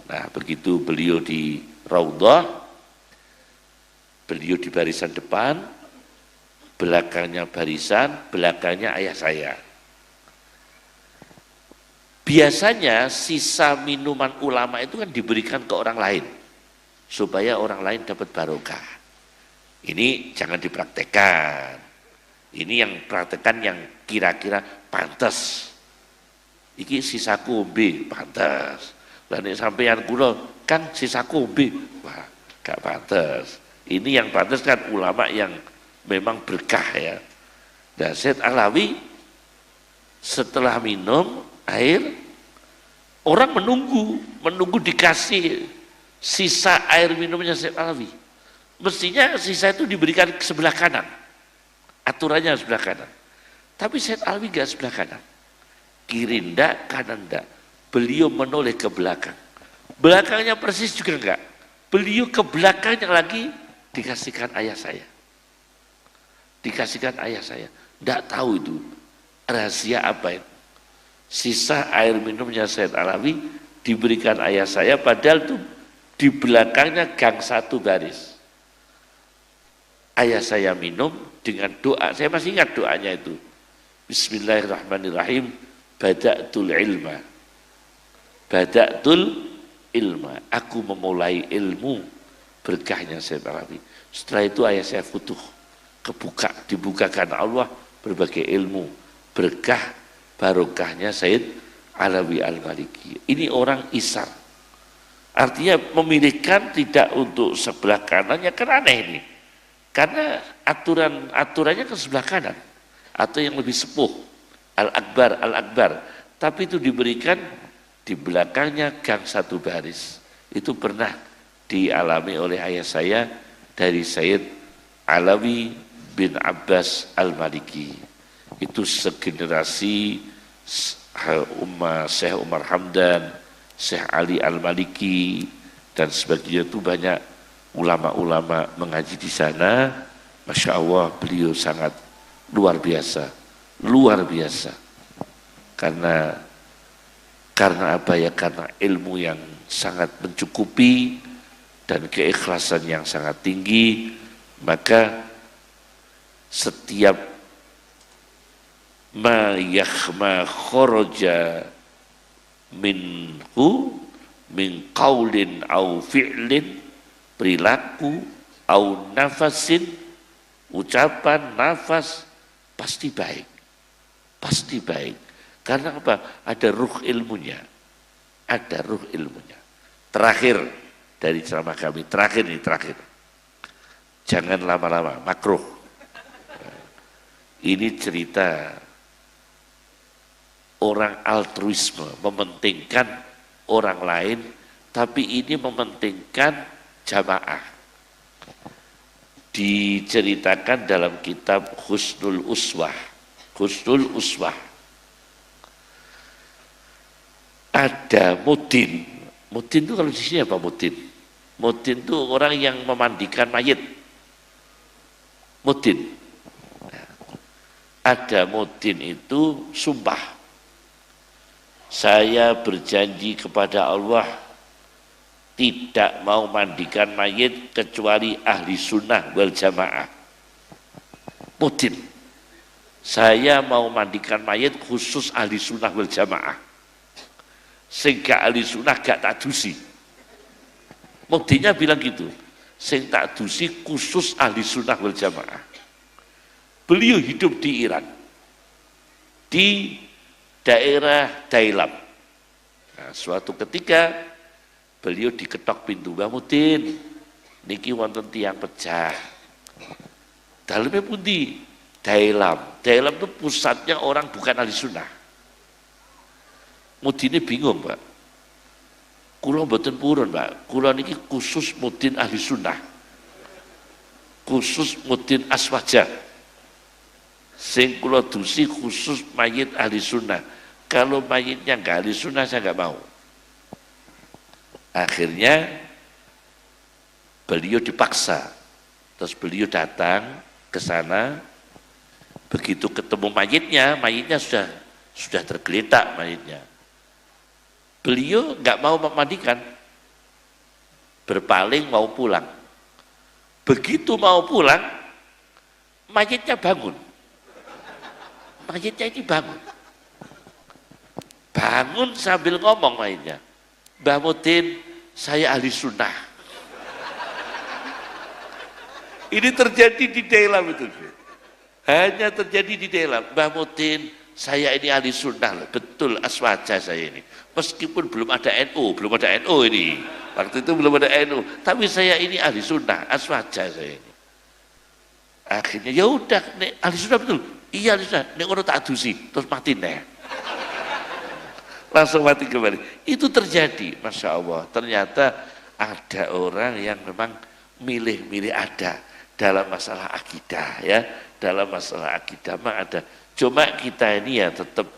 Nah, begitu beliau di Raudhah, beliau di barisan depan, belakangnya barisan, belakangnya ayah saya. Biasanya sisa minuman ulama itu kan diberikan ke orang lain, supaya orang lain dapat barokah. Ini jangan dipraktekkan. Ini yang praktekkan yang kira-kira pantas. Iki sisa kombe pantas. Dan sampeyan kula kan sisa kombe, wah gak pantas. Ini yang pantas kan ulama yang memang berkah ya. Dan Said Alawi setelah minum air, orang menunggu dikasih sisa air minumnya Said Alawi. Mestinya sisa itu diberikan ke sebelah kanan, aturannya sebelah kanan. Tapi Said Alawi gak sebelah kanan, kiri ndak, kanan ndak. Beliau menoleh ke belakang, belakangnya persis juga enggak. Beliau ke belakangnya lagi dikasihkan ayah saya. Dikasihkan ayah saya, ndak tahu itu rahasia apa itu. Sisa air minumnya Said Alawi diberikan ayah saya, padahal itu di belakangnya gang satu baris. Ayah saya minum dengan doa, saya masih ingat doanya itu. Bismillahirrahmanirrahim, bada'tul ilma. Bada'tul ilma, aku memulai ilmu, berkahnya Said Alawi. Setelah itu ayah saya futuh, dibukakan Allah berbagai ilmu, berkah barokahnya Said Alawi Al-Maliki. Ini orang isar. Artinya memilihkan tidak untuk sebelah kanannya, kan aneh ini. Karena aturannya ke sebelah kanan atau yang lebih sepuh, Al-Akbar. Tapi itu diberikan di belakangnya gang satu baris. Itu pernah dialami oleh ayah saya dari Said Alawi bin Abbas Al-Maliki. Itu segenerasi Syekh Umar Hamdan, Syekh Ali Al-Maliki, dan sebagainya. Itu banyak ulama-ulama mengaji di sana. Masya Allah, beliau sangat luar biasa. Karena apa ya? Karena ilmu yang sangat mencukupi dan keikhlasan yang sangat tinggi, maka setiap ma kharaja minhu min qaulin au fi'lin, perilaku au nafasin, ucapan, nafas, pasti baik. Karena apa? Ada ruh ilmunya. Terakhir dari ceramah kami, terakhir. Jangan lama-lama, makruh. Ini cerita orang altruisme, mementingkan orang lain tapi ini mementingkan jamaah. Diceritakan dalam kitab Husnul Uswah. Husnul Uswah. Ada mudin. Mudin itu kalau di sini apa mudin? Mudin itu orang yang memandikan mayit. Mudin. Ada mudin itu sumpah. Saya berjanji kepada Allah tidak mau mandikan mayit kecuali ahli sunnah wal jamaah. Mudin. Saya mau mandikan mayit khusus ahli sunnah wal jamaah. Sehingga ahli sunnah gak tak dusi. Mudinnya bilang gitu. Sing tak dusi khusus ahli sunnah wal jamaah. Beliau hidup di Iran, di daerah Dailam. Nah, suatu ketika beliau diketok pintu, Mbah Mudin, niki wonten tiang pecah. Dalamnya pundi? Dailam. Dailam itu pusatnya orang bukan ahli sunnah. Mudinnya bingung, Pak. Kula mboten purun, Pak. Kula niki khusus mudin ahli sunnah. Khusus mudin aswaja. Sing kula dusi khusus mayit ahli sunnah. Kalau mayitnya enggak ahli sunnah saya enggak mau. Akhirnya beliau dipaksa. Terus beliau datang ke sana. Begitu ketemu mayitnya sudah tergeletak mayitnya. Beliau enggak mau memandikan. Berpaling mau pulang. Begitu mau pulang, mayitnya bangun. Mayitnya ini bangun. Bangun sambil ngomong mayitnya. Mbah Mudin, saya ahli sunnah. Ini terjadi di Dailam itu. Hanya terjadi di Dailam. Mbah Mudin, saya ini ahli sunnah. Betul aswaja saya ini. Meskipun belum ada NU, belum ada NU ini. Waktu itu belum ada NU. Tapi saya ini ahli sunnah, aswaja saya ini. Akhirnya ya udah, ahli sunnah betul. Iya, nek ono tak adusi, terus mati nih. Langsung mati kembali. Itu terjadi, Masya Allah. Ternyata ada orang yang memang milih-milih ada dalam masalah akidah ya. Dalam masalah akidah memang ada. Cuma kita ini ya tetap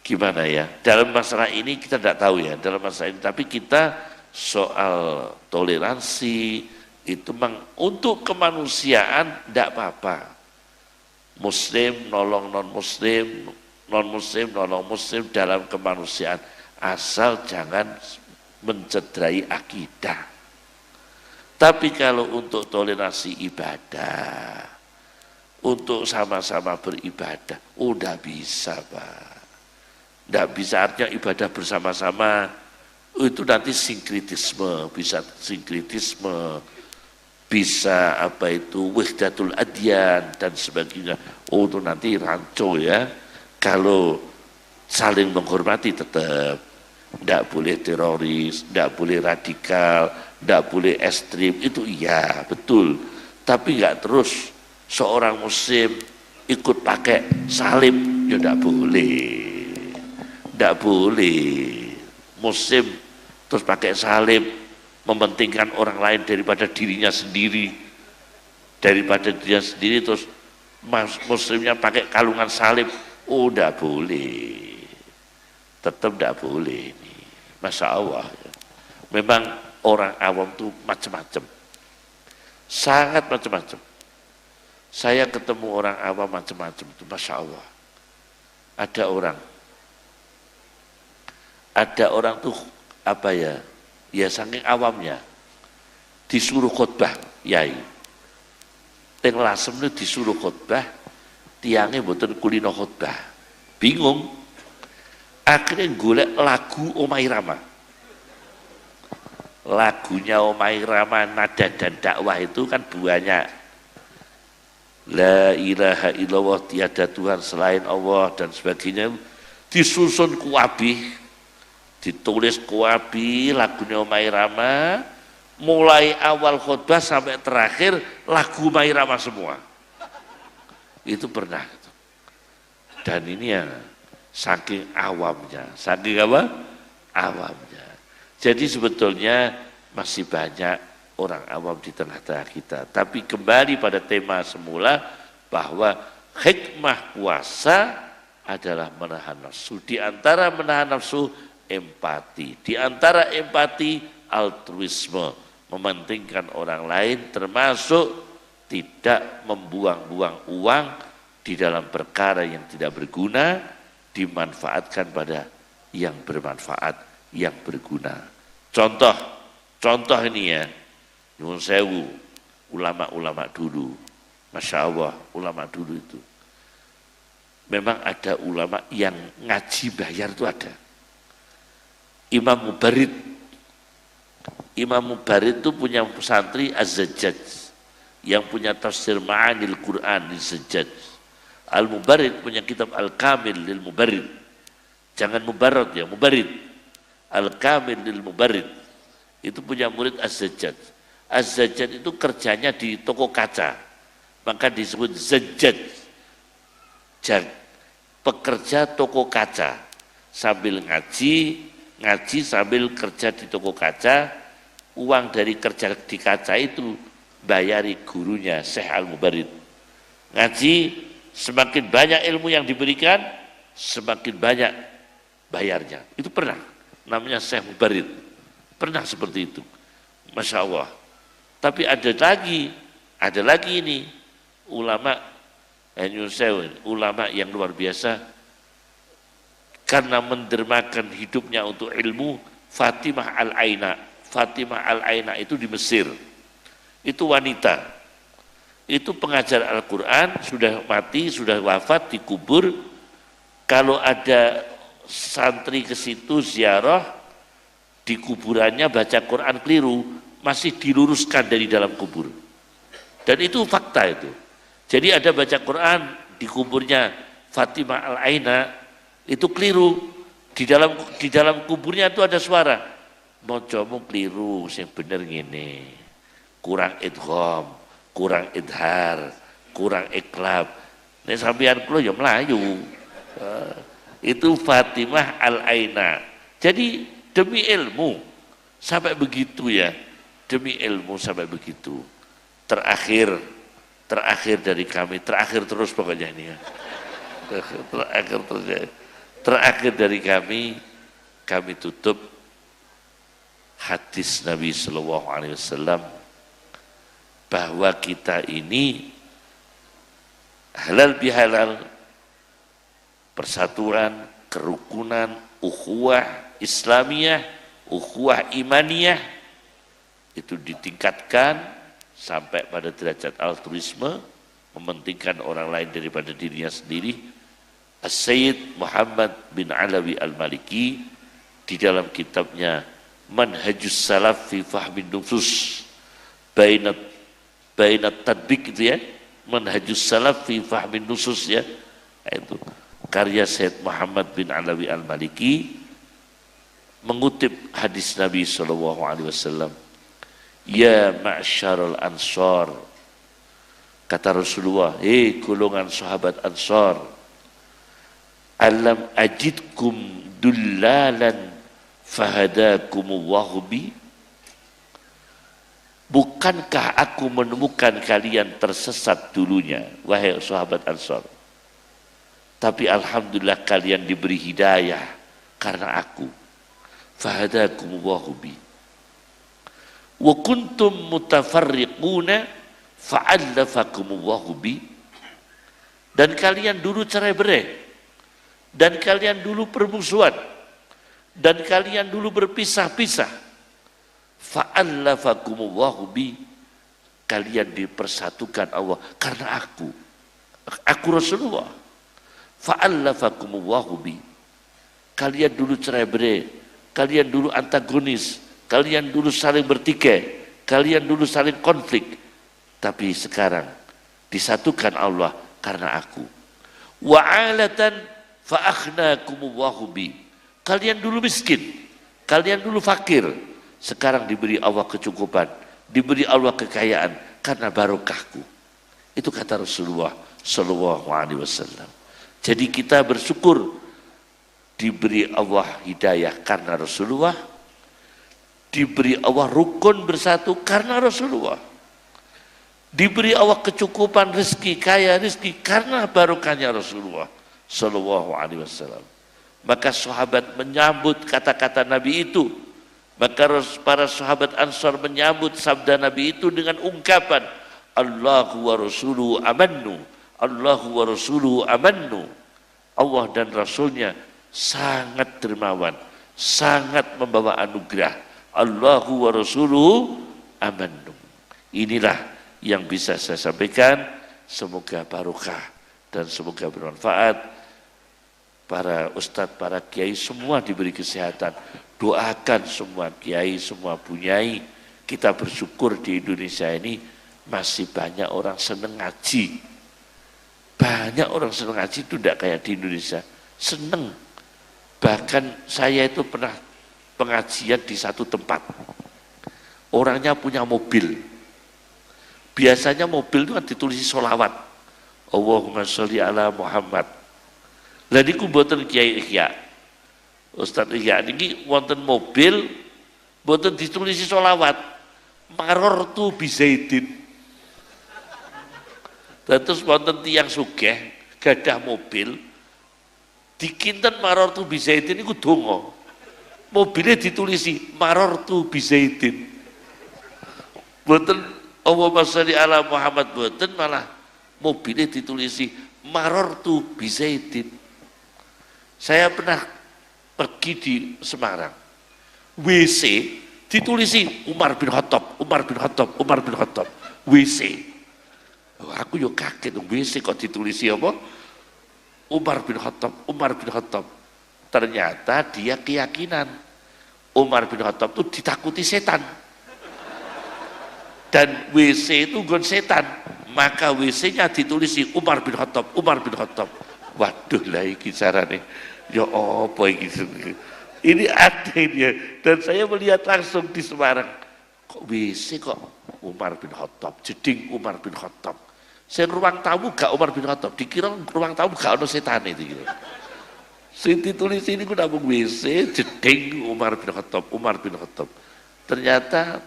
gimana ya. Dalam masalah ini kita tidak tahu ya. Dalam masalah ini, tapi kita soal toleransi itu memang untuk kemanusiaan tidak apa-apa. Muslim nolong non-muslim, non-muslim nolong muslim dalam kemanusiaan. Asal jangan mencederai akidah. Tapi kalau untuk toleransi ibadah, untuk sama-sama beribadah, udah bisa Pak. Tidak bisa artinya ibadah bersama-sama, itu nanti sinkritisme, bisa sinkritisme. Bisa apa itu wahdatul adyan dan sebagainya. Oh itu nanti rancu ya. Kalau saling menghormati tetap tidak boleh teroris, tidak boleh radikal, tidak boleh ekstrim, itu iya betul. Tapi nggak terus seorang muslim ikut pakai salib, ya tidak boleh. Tidak boleh muslim terus pakai salib, mementingkan orang lain daripada dirinya sendiri, terus muslimnya pakai kalungan salib. Oh tidak boleh, tetap tidak boleh ini. Masya Allah, memang orang awam itu macam-macam, sangat macam-macam. Saya ketemu orang awam macam-macam itu, Masya Allah. Ada orang tuh apa ya, ya saking awamnya disuruh khotbah yai teng Lasem itu disuruh khotbah, tiangnya mboten kulino khotbah, bingung. Akhirnya golek lagu Omah Irama. Lagunya Omah Irama, nada dan dakwah itu kan banyak. La ilaha illallah, tiada Tuhan selain Allah dan sebagainya. Disusun kuabih, ditulis kuabih lagunya Omah Irama, mulai awal khutbah sampai terakhir lagu Omah Irama semua. Itu pernah. Dan ini ya saking awamnya, saking apa? Awamnya. Jadi sebetulnya masih banyak orang awam di tengah-tengah kita. Tapi kembali pada tema semula bahwa hikmah puasa adalah menahan nafsu. Di antara menahan nafsu, empati. Di antara empati, altruisme. Mementingkan orang lain termasuk tidak membuang-buang uang di dalam perkara yang tidak berguna, dimanfaatkan pada yang bermanfaat, yang berguna. Contoh ini ya, Nyuwun sewu, ulama-ulama dulu, Masya Allah, ulama dulu itu. Memang ada ulama yang ngaji bayar itu ada. Imam Mubarid itu punya santri Az-Zajjaj, yang punya tafsir Ma'anil Quran di Zajjaj. Al-Mubarid punya kitab Al-Kamil lil Mubarid. Jangan Mubarad ya, Mubarid. Al-Kamil lil Mubarid. Itu punya murid Az-Zajjaj. Az-Zajjaj itu kerjanya di toko kaca, maka disebut Zajjaj, pekerja toko kaca, sambil ngaji sambil kerja di toko kaca. Uang dari kerja di kaca itu bayari gurunya Syekh Al-Mubarid. Ngaji, semakin banyak ilmu yang diberikan, semakin banyak bayarnya. Itu pernah, namanya Syekh Mubarid, pernah seperti itu. Masya Allah. Tapi ada lagi ini ulama ulama yang luar biasa karena mendermakan hidupnya untuk ilmu. Fatimah Al-Aina itu di Mesir, itu wanita, itu pengajar Al-Quran, sudah mati, sudah wafat, dikubur. Kalau ada santri ke situ ziarah, di kuburannya baca Quran keliru, masih diluruskan dari dalam kubur. Dan itu fakta itu. Jadi ada baca Quran di kuburnya Fatimah Al-Aina itu keliru. Di dalam kuburnya itu ada suara, mocomu keliru, yang bener gini. Kurang idgham, kurang idhar, kurang iklab. Nek sampeyan kula ya Melayu. Itu Fatimah Al-Aina. Jadi demi ilmu sampai begitu ya. Demi ilmu sampai begitu. Terakhir dari kami, terakhir terus pokoknya ini ya. Terakhir dari kami tutup hadis Nabi Sallallahu Alaihi Wasallam bahwa kita ini halal bihalal, persatuan, kerukunan, ukhuwah Islamiyah, ukhuwah imaniyah itu ditingkatkan sampai pada derajat altruisme, mementingkan orang lain daripada dirinya sendiri. As-Sayyid Muhammad bin Alawi Al-Maliki di dalam kitabnya Manhajus Salaf fi Fahmin Nusus bainat tadbiq itu ya, Manhajus Salaf fi Fahmin Nusus ya, itu karya Sayyid Muhammad bin Alawi Al-Maliki mengutip hadis Nabi SAW. Ya ma'syarul ansar, kata Rasulullah, hei golongan sahabat Ansar, alam ajidkum dullalan fahadakumullahu bi, bukankah aku menemukan kalian tersesat dulunya wahai sahabat Ansar, tapi alhamdulillah kalian diberi hidayah karena aku. Fahadakumullahu bi wa kuntum mutafarriquna fa'allafakumullahu bi, dan kalian dulu cerai-berai, dan kalian dulu permusuhan, dan kalian dulu berpisah-pisah. Fa'allafakumullahu bi, kalian dipersatukan Allah karena aku Rasulullah. Fa'allafakumullahu bi, kalian dulu cerai-berai, kalian dulu antagonis, kalian dulu saling bertikai, kalian dulu saling konflik, tapi sekarang disatukan Allah karena aku. Wa'alatan fa'akhnakumullahu bi, kalian dulu miskin, kalian dulu fakir, sekarang diberi Allah kecukupan, diberi Allah kekayaan karena barokahku. Itu kata Rasulullah Sallallahu Alaihi Wasallam. Jadi kita bersyukur diberi Allah hidayah karena Rasulullah, Diberi Allah rukun bersatu karena Rasulullah. Diberi Allah kecukupan rezeki, kaya rezeki karena barokahnya Rasulullah Sallallahu Alaihi Wasallam. Maka sahabat menyambut kata-kata Nabi itu. Maka para sahabat Ansar menyambut sabda Nabi itu dengan ungkapan Allahu wa Rasuluhu amannu, Allahu wa Rasuluhu amannu. Allah dan Rasulnya sangat dermawan, sangat membawa anugerah. Allahu wa Rasuluhu amannu. Inilah yang bisa saya sampaikan. Semoga barokah dan semoga bermanfaat. Para ustadz, para kiai semua diberi kesehatan. Doakan semua kiai, semua bunyai. Kita bersyukur di Indonesia ini masih banyak orang seneng ngaji. Banyak orang seneng ngaji itu tidak kayak di Indonesia. Seneng. Bahkan saya itu pernah pengajian di satu tempat. Orangnya punya mobil. Biasanya mobil itu kan ditulisi sholawat. Allahumma sholli ala Muhammad. Lah niku mboten Kiai Ihya. Ustaz Ihya niki wonten mobil mboten ditulisi sholawat. Marortu bi Zaidin. Terus wonten tiyang sugih gadah mobil dikinten marortu bi Zaidin niku donga. Mobilnya ditulisi marortu bi Zaidin. Mboten Allahumma sholli ala Muhammad, mboten malah mobilnya ditulisi marortu bi Zaidin. Saya pernah pergi di Semarang, WC ditulisi Umar bin Khattab, Umar bin Khattab, Umar bin Khattab, WC. Oh, aku yo kaget, WC kok ditulisi apa? Umar bin Khattab, Umar bin Khattab. Ternyata dia keyakinan Umar bin Khattab itu ditakuti setan. Dan WC itu gon setan, maka WC-nya ditulisi Umar bin Khattab, Umar bin Khattab. Waduh lah ini caranya, ya apa ini? Ini aneh ya. Dan saya melihat langsung di Semarang, kok WC kok Umar bin Khattab, jeding Umar bin Khattab. Saya ruang tamu gak Umar bin Khattab, dikira ruang tamu gak ada setan itu. Gitu. Saya ditulis ini aku nabung WC, jeding Umar bin Khattab, Umar bin Khattab. Ternyata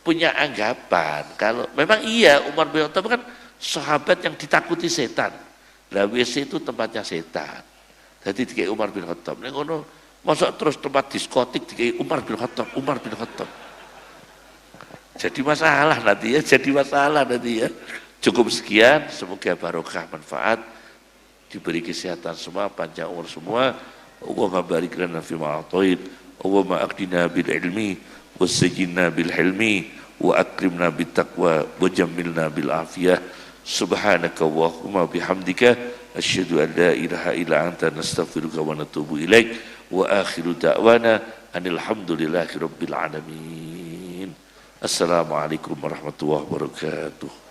punya anggapan, kalau memang iya Umar bin Khattab kan sahabat yang ditakuti setan. Lah WC itu tempatnya setan. Jadi dikai Umar bin Khattab. Nek ngono mosok terus tempat diskotik dikai Umar bin Khattab, Umar bin Khattab. Jadi masalah nanti ya, jadi masalah nanti ya. Cukup sekian, semoga barokah manfaat, diberi kesehatan semua, panjang umur semua. Allahumma barik lana fi ma a'tait, Allahumma aqdina bil ilmi, wassajinna bil hilmi, wa akrimna bit taqwa, wa jammilna bil afiyah. Subhanaka Allahumma bihamdika asyhadu an la ilaha illa anta nastaghfiruka wa natubu ilaik wa akhiru da'wana anil hamdulillahi rabbil alamin. Assalamualaikum warahmatullahi wabarakatuh.